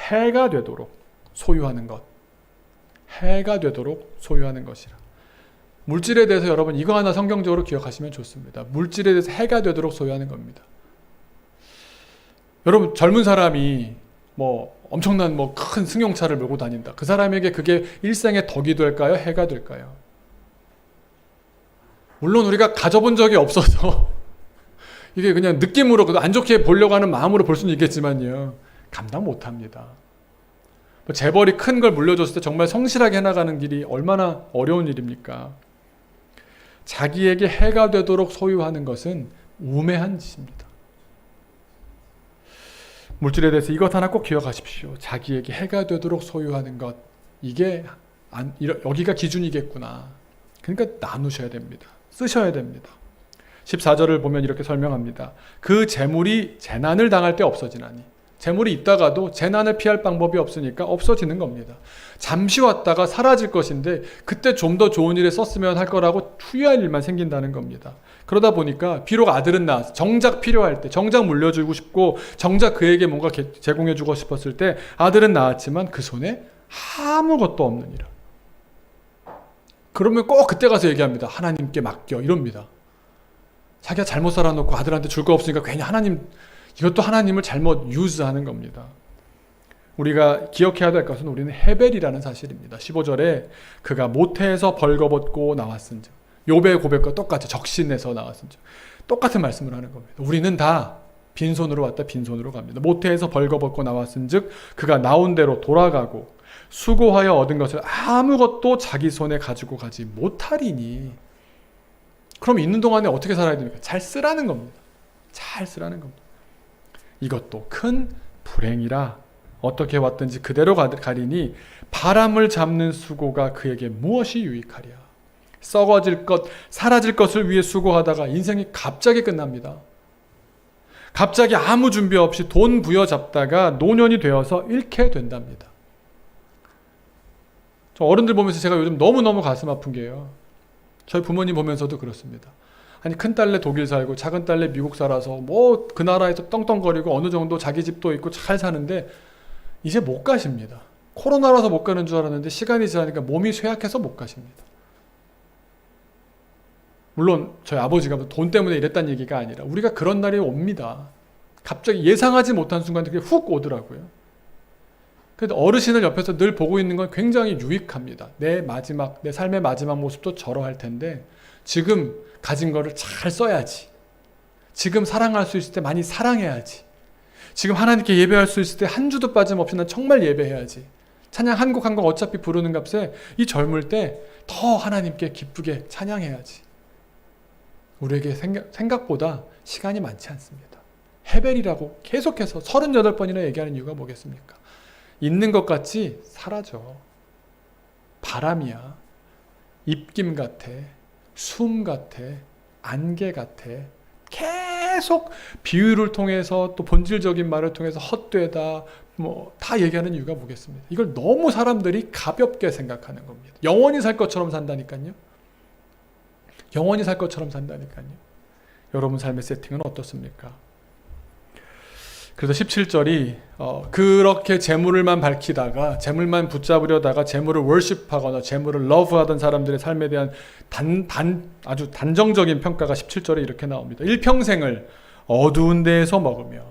해가 되도록 소유하는 것. 해가 되도록 소유하는 것이라. 물질에 대해서 여러분 이거 하나 성경적으로 기억하시면 좋습니다. 물질에 대해서 해가 되도록 소유하는 겁니다. 여러분 젊은 사람이 뭐 엄청난 뭐 큰 승용차를 몰고 다닌다. 그 사람에게 그게 일생의 덕이 될까요? 해가 될까요? 물론 우리가 가져본 적이 없어서 이게 그냥 느낌으로 안 좋게 보려고 하는 마음으로 볼 수는 있겠지만요. 감당 못합니다. 재벌이 큰 걸 물려줬을 때 정말 성실하게 해나가는 길이 얼마나 어려운 일입니까? 자기에게 해가 되도록 소유하는 것은 우매한 짓입니다. 물질에 대해서 이것 하나 꼭 기억하십시오. 자기에게 해가 되도록 소유하는 것. 이게 여기가 기준이겠구나. 그러니까 나누셔야 됩니다. 쓰셔야 됩니다. 14절을 보면 이렇게 설명합니다. 그 재물이 재난을 당할 때 없어지나니. 재물이 있다가도 재난을 피할 방법이 없으니까 없어지는 겁니다. 잠시 왔다가 사라질 것인데 그때 좀 더 좋은 일에 썼으면 할 거라고 후회할 일만 생긴다는 겁니다. 그러다 보니까 비록 아들은 낳았어. 정작 필요할 때, 정작 물려주고 싶고 정작 그에게 뭔가 제공해주고 싶었을 때 아들은 낳았지만 그 손에 아무것도 없느니라. 그러면 꼭 그때 가서 얘기합니다. 하나님께 맡겨 이럽니다. 자기가 잘못 살아놓고 아들한테 줄 거 없으니까 괜히 이것도 하나님을 잘못 유즈하는 겁니다. 우리가 기억해야 될 것은 우리는 헤벨이라는 사실입니다. 15절에 그가 모태에서 벌거벗고 나왔은즉, 욥의 고백과 똑같이 적신에서 나왔은즉 똑같은 말씀을 하는 겁니다. 우리는 다 빈손으로 왔다 빈손으로 갑니다. 모태에서 벌거벗고 나왔은즉 그가 나온 대로 돌아가고 수고하여 얻은 것을 아무것도 자기 손에 가지고 가지 못하리니. 그럼 있는 동안에 어떻게 살아야 됩니까? 잘 쓰라는 겁니다. 잘 쓰라는 겁니다. 이것도 큰 불행이라 어떻게 왔든지 그대로 가리니 바람을 잡는 수고가 그에게 무엇이 유익하랴. 썩어질 것, 사라질 것을 위해 수고하다가 인생이 갑자기 끝납니다. 갑자기 아무 준비 없이 돈 부여잡다가 노년이 되어서 잃게 된답니다. 저 어른들 보면서 제가 요즘 너무너무 가슴 아픈 게요. 저희 부모님 보면서도 그렇습니다. 아니 큰딸내 독일 살고 작은딸내 미국 살아서 뭐 그 나라에서 떵떵거리고 어느 정도 자기 집도 있고 잘 사는데 이제 못 가십니다. 코로나라서 못 가는 줄 알았는데 시간이 지나니까 몸이 쇠약해서 못 가십니다. 물론 저희 아버지가 돈 때문에 이랬다는 얘기가 아니라 우리가 그런 날이 옵니다. 갑자기 예상하지 못한 순간에 그게 훅 오더라고요. 그래도 어르신을 옆에서 늘 보고 있는 건 굉장히 유익합니다. 내 삶의 마지막 모습도 저러할 텐데 지금 가진 거를 잘 써야지. 지금 사랑할 수 있을 때 많이 사랑해야지. 지금 하나님께 예배할 수 있을 때 한 주도 빠짐없이 난 정말 예배해야지. 찬양 한 곡 한 곡 어차피 부르는 값에 이 젊을 때 더 하나님께 기쁘게 찬양해야지. 우리에게 생각보다 시간이 많지 않습니다. 헤벨이라고 계속해서 38번이나 얘기하는 이유가 뭐겠습니까? 있는 것 같이 사라져. 바람이야. 입김 같아. 숨 같아. 안개 같아. 계속 비유를 통해서 또 본질적인 말을 통해서 헛되다 다 얘기하는 이유가 뭐겠습니까? 이걸 너무 사람들이 가볍게 생각하는 겁니다. 영원히 살 것처럼 산다니까요. 영원히 살 것처럼 산다니까요. 여러분 삶의 세팅은 어떻습니까? 그래서 17절이 그렇게 재물을만 밝히다가 재물만 붙잡으려다가 재물을 월십하거나 재물을 러브하던 사람들의 삶에 대한 아주 단정적인 평가가 17절에 이렇게 나옵니다. 일평생을 어두운 데에서 먹으며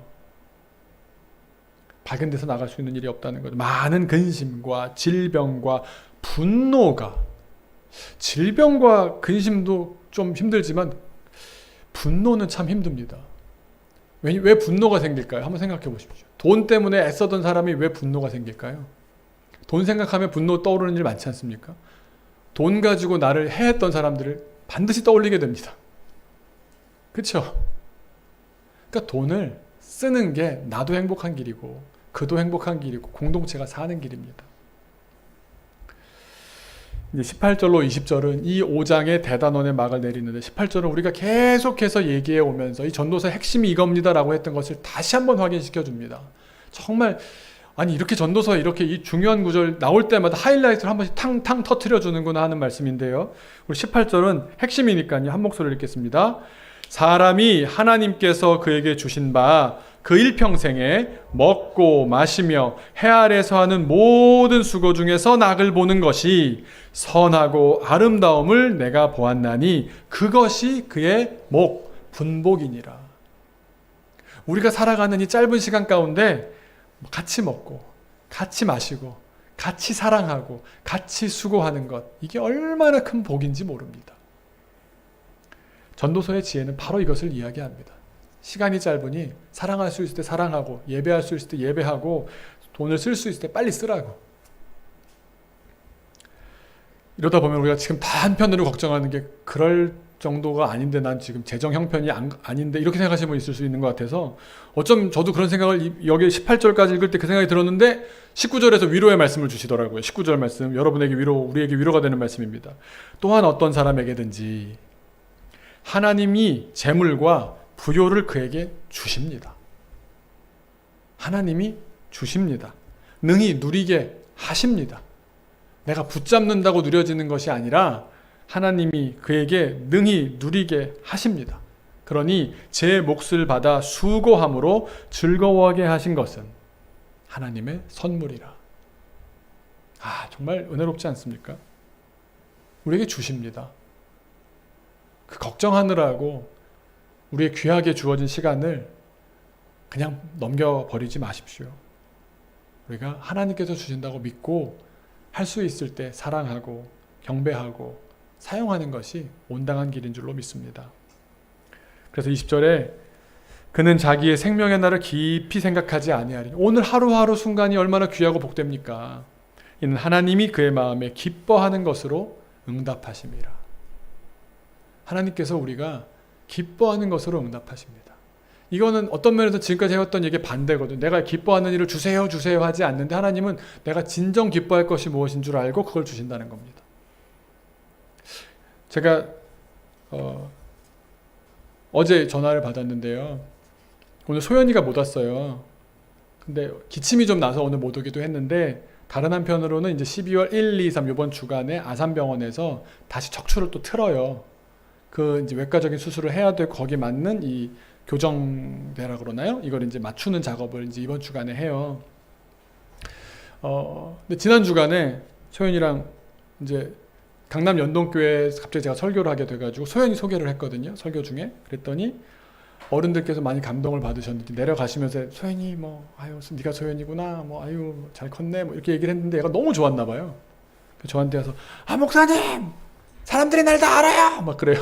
밝은 데서 나갈 수 있는 일이 없다는 거죠. 많은 근심과 질병과 분노가, 질병과 근심도 좀 힘들지만 분노는 참 힘듭니다. 왜 분노가 생길까요? 한번 생각해 보십시오. 돈 때문에 애쓰던 사람이 왜 분노가 생길까요? 돈 생각하면 분노 떠오르는 일 많지 않습니까? 돈 가지고 나를 해했던 사람들을 반드시 떠올리게 됩니다. 그렇죠? 그러니까 돈을 쓰는 게 나도 행복한 길이고 그도 행복한 길이고 공동체가 사는 길입니다. 이제 18절로 20절은 이 5장의 대단원의 막을 내리는데 18절은 우리가 계속해서 얘기해 오면서 이 전도서의 핵심이 이겁니다라고 했던 것을 다시 한번 확인시켜 줍니다. 정말 이렇게 전도서에 이렇게 이 중요한 구절 나올 때마다 하이라이트를 한 번씩 탕탕 터트려 주는구나 하는 말씀인데요. 우리 18절은 핵심이니까요. 한 목소리를 읽겠습니다. 사람이 하나님께서 그에게 주신 바 그 일평생에 먹고 마시며 해 아래서 하는 모든 수고 중에서 낙을 보는 것이 선하고 아름다움을 내가 보았나니 그것이 그의 분복이니라. 우리가 살아가는 이 짧은 시간 가운데 같이 먹고 같이 마시고 같이 사랑하고 같이 수고하는 것, 이게 얼마나 큰 복인지 모릅니다. 전도서의 지혜는 바로 이것을 이야기합니다. 시간이 짧으니 사랑할 수 있을 때 사랑하고 예배할 수 있을 때 예배하고 돈을 쓸 수 있을 때 빨리 쓰라고. 이러다 보면 우리가 지금 다 한편으로 걱정하는 게 그럴 정도가 아닌데 난 지금 재정 형편이 아닌데 이렇게 생각하시는 분 있을 수 있는 것 같아서 어쩜 저도 그런 생각을 여기 18절까지 읽을 때 그 생각이 들었는데 19절에서 위로의 말씀을 주시더라고요. 19절 말씀 여러분에게 우리에게 위로가 되는 말씀입니다. 또한 어떤 사람에게든지 하나님이 재물과 부요를 그에게 주십니다. 하나님이 주십니다. 능히 누리게 하십니다. 내가 붙잡는다고 누려지는 것이 아니라 하나님이 그에게 능히 누리게 하십니다. 그러니 제 몫을 받아 수고함으로 즐거워하게 하신 것은 하나님의 선물이라. 정말 은혜롭지 않습니까? 우리에게 주십니다. 그 걱정하느라고 우리의 귀하게 주어진 시간을 그냥 넘겨버리지 마십시오. 우리가 하나님께서 주신다고 믿고 할 수 있을 때 사랑하고 경배하고 사용하는 것이 온당한 길인 줄로 믿습니다. 그래서 20절에 그는 자기의 생명의 날을 깊이 생각하지 아니하리니 오늘 하루하루 순간이 얼마나 귀하고 복됩니까? 이는 하나님이 그의 마음에 기뻐하는 것으로 응답하심이라. 하나님께서 우리가 기뻐하는 것으로 응답하십니다. 이거는 어떤 면에서 지금까지 해왔던 얘기의 반대거든요. 내가 기뻐하는 일을 주세요 하지 않는데 하나님은 내가 진정 기뻐할 것이 무엇인 줄 알고 그걸 주신다는 겁니다. 제가 어제 전화를 받았는데요. 오늘 소연이가 못 왔어요. 근데 기침이 좀 나서 오늘 못 오기도 했는데 다른 한편으로는 이제 12월 1, 2, 3 이번 주간에 아산병원에서 다시 척추를 또 틀어요. 그 이제 외과적인 수술을 해야 되고 거기에 맞는 이 교정대라 그러나요? 이걸 이제 맞추는 작업을 이제 이번 주간에 해요. 근데 지난 주간에 소연이랑 이제 강남 연동교회에 갑자기 제가 설교를 하게 돼가지고 소연이 소개를 했거든요. 설교 중에. 그랬더니 어른들께서 많이 감동을 받으셨는데 내려가시면서 소연이 아유 네가 소연이구나 아유 잘 컸네 이렇게 얘기를 했는데 얘가 너무 좋았나 봐요. 저한테 와서 목사님 사람들이 날 다 알아요 막 그래요.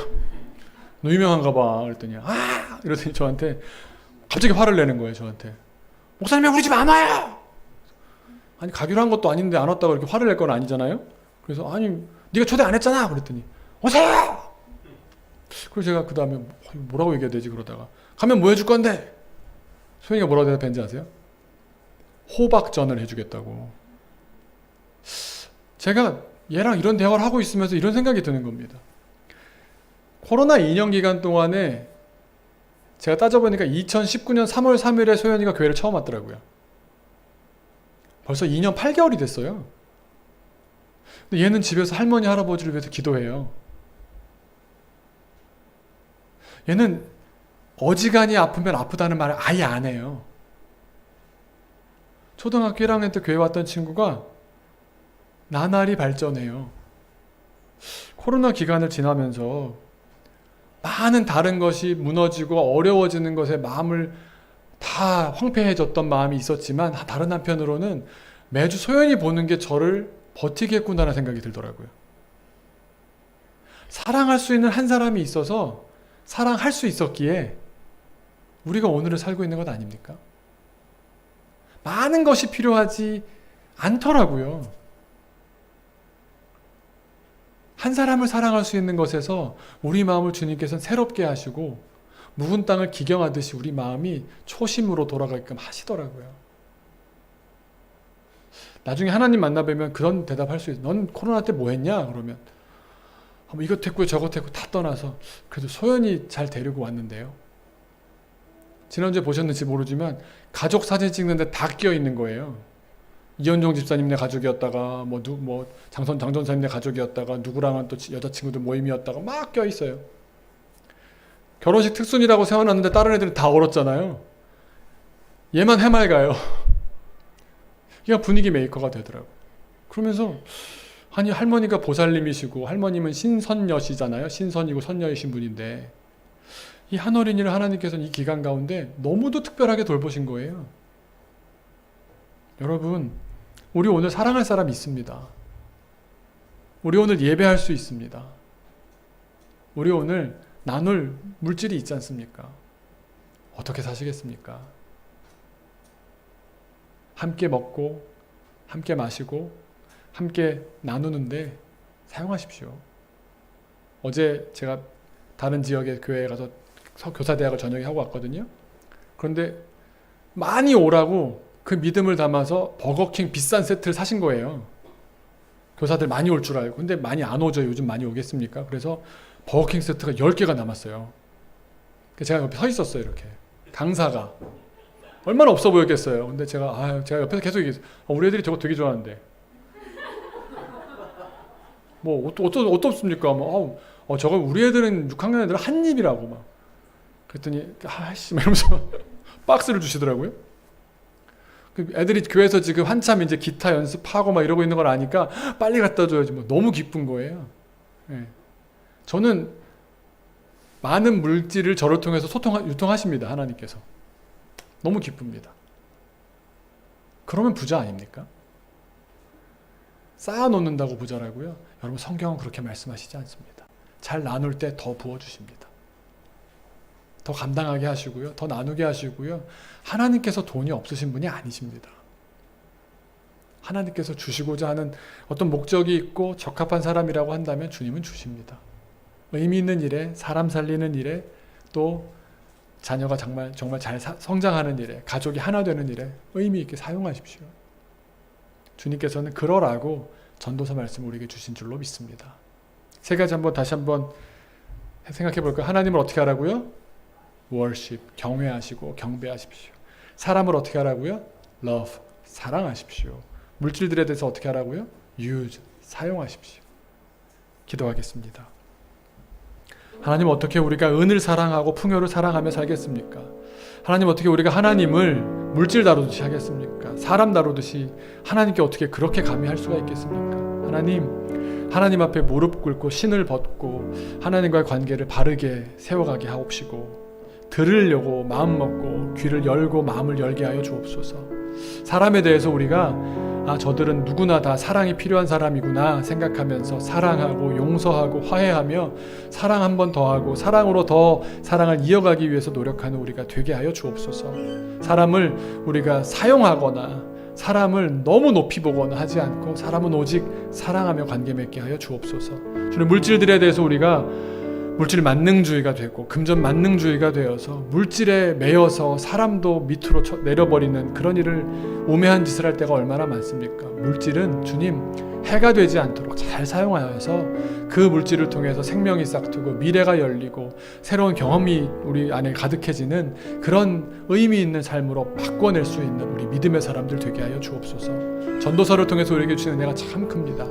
너 유명한가 봐 그랬더니 이러더니 저한테 갑자기 화를 내는 거예요. 저한테 목사님이 우리 집 안 와요. 아니 가기로 한 것도 아닌데 안 왔다고 이렇게 화를 낼 건 아니잖아요. 그래서 아니 네가 초대 안 했잖아 그랬더니 오세요. 그래서 제가 그 다음에 뭐라고 얘기해야 되지 그러다가 가면 뭐 해줄 건데? 소연이가 뭐라고 대답했는지 아세요? 호박전을 해주겠다고. 제가 얘랑 이런 대화를 하고 있으면서 이런 생각이 드는 겁니다. 코로나 2년 기간 동안에 제가 따져보니까 2019년 3월 3일에 소연이가 교회를 처음 왔더라고요. 벌써 2년 8개월이 됐어요. 근데 얘는 집에서 할머니 할아버지를 위해서 기도해요. 얘는 어지간히 아프면 아프다는 말을 아예 안 해요. 초등학교 1학년 때 교회 왔던 친구가 나날이 발전해요. 코로나 기간을 지나면서 많은 다른 것이 무너지고 어려워지는 것에 마음을 다 황폐해졌던 마음이 있었지만 다른 한편으로는 매주 소연히 보는 게 저를 버티게 했구나라는 생각이 들더라고요. 사랑할 수 있는 한 사람이 있어서 사랑할 수 있었기에 우리가 오늘을 살고 있는 것 아닙니까? 많은 것이 필요하지 않더라고요. 한 사람을 사랑할 수 있는 것에서 우리 마음을 주님께서는 새롭게 하시고 묵은 땅을 기경하듯이 우리 마음이 초심으로 돌아가게끔 하시더라고요. 나중에 하나님 만나뵈면 그런 대답할 수 있어요. 넌 코로나 때 뭐 했냐? 그러면 이것 했고 저것 했고 다 떠나서 그래도 소연이 잘 데리고 왔는데요. 지난주에 보셨는지 모르지만 가족 사진 찍는데 다 끼어 있는 거예요. 이현종 집사님네 가족이었다가 장선 장전사님네 가족이었다가 누구랑은 또 여자친구들 모임이었다가 막 껴 있어요. 결혼식 특순이라고 세워놨는데 다른 애들은 다 얼었잖아요. 얘만 해맑아요. 얘가 분위기 메이커가 되더라고. 그러면서 아니 할머니가 보살님이시고 할머님은 신선녀시잖아요. 신선이고 선녀이신 분인데 이 한 어린이를 하나님께서는 이 기간 가운데 너무도 특별하게 돌보신 거예요. 여러분, 우리 오늘 사랑할 사람이 있습니다. 우리 오늘 예배할 수 있습니다. 우리 오늘 나눌 물질이 있지 않습니까? 어떻게 사시겠습니까? 함께 먹고 함께 마시고 함께 나누는데 사용하십시오. 어제 제가 다른 지역의 교회에 가서 교사대학을 전역에 하고 왔거든요. 그런데 많이 오라고 그 믿음을 담아서 버거킹 비싼 세트를 사신 거예요. 교사들 많이 올 줄 알고. 근데 많이 안 오죠. 요즘 많이 오겠습니까? 그래서 버거킹 세트가 10개가 남았어요. 제가 옆에 서 있었어요. 이렇게 강사가 얼마나 없어 보였겠어요. 근데 제가 옆에서 계속 얘기했어요. 우리 애들이 저거 되게 좋아하는데 뭐 어떻습니까? 뭐 저거 우리 애들은 6학년 애들 한 입이라고 막. 그랬더니 아씨 이러면서 박스를 주시더라고요. 애들이 교회에서 지금 한참 이제 기타 연습하고 막 이러고 있는 걸 아니까 빨리 갖다 줘야지. 뭐 너무 기쁜 거예요. 네. 저는 많은 물질을 저를 통해서 유통하십니다. 하나님께서. 너무 기쁩니다. 그러면 부자 아닙니까? 쌓아놓는다고 부자라고요? 여러분 성경은 그렇게 말씀하시지 않습니다. 잘 나눌 때 더 부어주십니다. 더 감당하게 하시고요. 더 나누게 하시고요. 하나님께서 돈이 없으신 분이 아니십니다. 하나님께서 주시고자 하는 어떤 목적이 있고 적합한 사람이라고 한다면 주님은 주십니다. 의미 있는 일에, 사람 살리는 일에, 또 자녀가 정말 잘 성장하는 일에, 가족이 하나 되는 일에 의미 있게 사용하십시오. 주님께서는 그러라고 전도서 말씀을 우리에게 주신 줄로 믿습니다. 세 가지 다시 한번 생각해 볼까요? 하나님을 어떻게 하라고요? worship, 경외하시고 경배하십시오. 사람을 어떻게 하라고요? love, 사랑하십시오. 물질들에 대해서 어떻게 하라고요? use, 사용하십시오. 기도하겠습니다. 하나님 어떻게 우리가 은을 사랑하고 풍요를 사랑하며 살겠습니까? 하나님 어떻게 우리가 하나님을 물질 다루듯이 하겠습니까? 사람 다루듯이 하나님께 어떻게 그렇게 감히 할 수가 있겠습니까? 하나님 앞에 무릎 꿇고 신을 벗고 하나님과의 관계를 바르게 세워가게 하옵시고 들으려고 마음 먹고 귀를 열고 마음을 열게 하여 주옵소서. 사람에 대해서 우리가 저들은 누구나 다 사랑이 필요한 사람이구나 생각하면서 사랑하고 용서하고 화해하며 사랑 한 번 더 하고 사랑으로 더 사랑을 이어가기 위해서 노력하는 우리가 되게 하여 주옵소서. 사람을 우리가 사용하거나 사람을 너무 높이 보거나 하지 않고 사람은 오직 사랑하며 관계 맺게 하여 주옵소서. 주님, 물질들에 대해서 우리가 물질 만능주의가 되고 금전 만능주의가 되어서 물질에 매여서 사람도 밑으로 내려버리는 그런 일을 우매한 짓을 할 때가 얼마나 많습니까? 물질은 주님 해가 되지 않도록 잘 사용하여서 그 물질을 통해서 생명이 싹트고 미래가 열리고 새로운 경험이 우리 안에 가득해지는 그런 의미 있는 삶으로 바꿔낼 수 있는 우리 믿음의 사람들 되게 하여 주옵소서. 전도서를 통해서 우리에게 주신 은혜가 참 큽니다.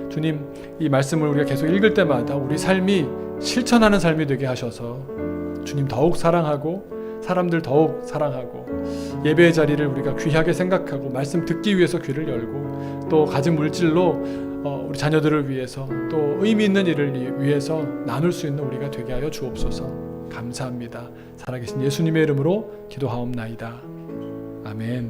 주님, 이 말씀을 우리가 계속 읽을 때마다 우리 삶이 실천하는 삶이 되게 하셔서 주님 더욱 사랑하고 사람들 더욱 사랑하고 예배의 자리를 우리가 귀하게 생각하고 말씀 듣기 위해서 귀를 열고 또 가진 물질로 우리 자녀들을 위해서 또 의미 있는 일을 위해서 나눌 수 있는 우리가 되게 하여 주옵소서. 감사합니다. 살아계신 예수님의 이름으로 기도하옵나이다. 아멘.